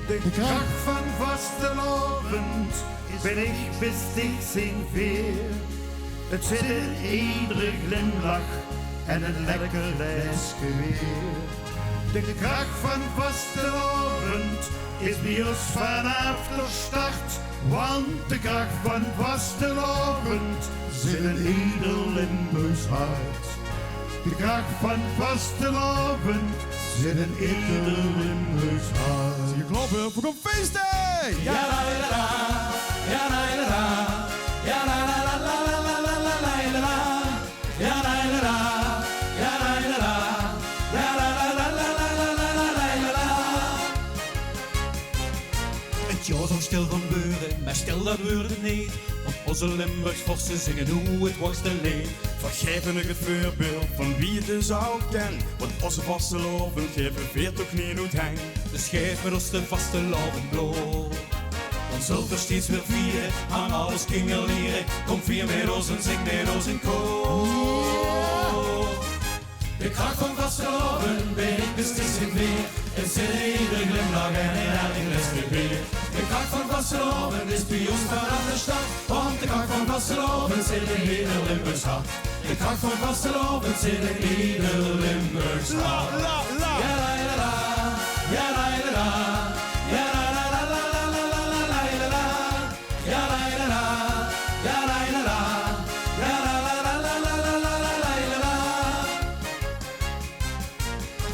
De kracht van Vastelaovend ben ik bestig zijn veer. Het zit in iedere glimlach en een lekker lesgeweer. De kracht van Vastelaovend is bij ons vanaf de start. Want de kracht van Vastelaovend zit in ieder Limburgs hart. De kracht van Vastelaovend zit in ieder Limburgs hart. Je kloppen voor een feestdag! Ja la la la, ja la la la, ja la la la la la la la la la la, ja la la la, ja la la la, ja la la la la la la la la la. Het jaar zou stil van beuren, maar stil dat beurde niet. Want onze Limburgs vorsten zingen hoe het worstelen. Vergeven ik het voorbeeld van wie het dus zou kennen. Want onze Vastelaovend geven veert toch niet hoe het hangt. Dus geef met ons de Vastelaovend bloot. Dan zult er steeds weer vieren, aan alles kingeleren. Kom vier met ons en zing met ons in koor. De kracht van Vastelaovend ben ik beslist in weer. Het zit in iedere glimlach en in elke lesgeweer. De kracht van Vastelaovend is bij ons vanaf de start. Want de kracht van Vastelaovend zit in ieder Limburgs hart. De kracht van Vastelaovend zit in ieder Limburgs hart. Ja la la la, ja la la la, ja la la la la la la la la la la, ja la la la, ja la la la, ja la la la la la la la la la.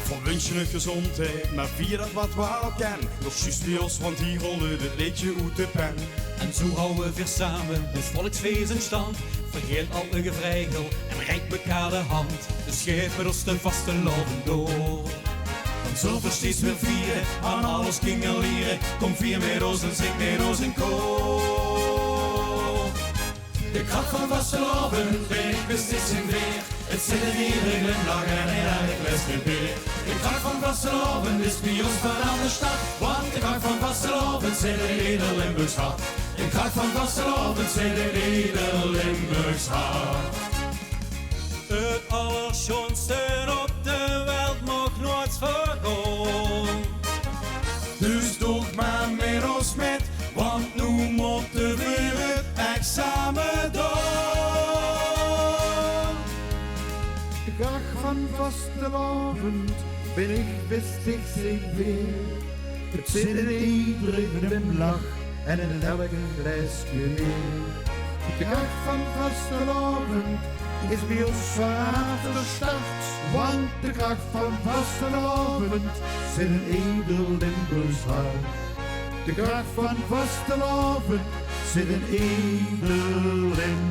Voor lunchen een gezondheid, maar vier dat wat we al kennen. Dat is juist bij ons, want hier rollen het liedje uit de pen. En zo houden we weer samen, dus volksfeest in stand. Vergeet al een gevrijgel en reik elkaar de hand. Dus geef met ons de Vastelaovend door. Dan zult er steeds weer vieren, aan alles kingeleren. Kom vier met ons en zing met ons in koor. De kracht van Vastelaovend ben ik beslist in weer. Het zit in iedere glimlach en in elk lesgeweer. De kracht van Vastelaovend is bij ons vanaf de start. Want de kracht van Vastelaovend zit in ieder Limburgs hart. De kracht van Vastelaovend zit in ieder Limburgs hart. Het allerschoonste op de wereld mag nooit vergaan. Dus doe maar met ons met, want nu moeten we het examen doen. De kracht van Vastelaovend ben ik bestig zijn veer. Het zit in iedere glimlach en in elke lesgeweer. De kracht van Vastelaovend is bij ons vanaf de start. Want de kracht van Vastelaovend zit in ieder Limburgs hart. De kracht van Vastelaovend zit in ieder Limburgs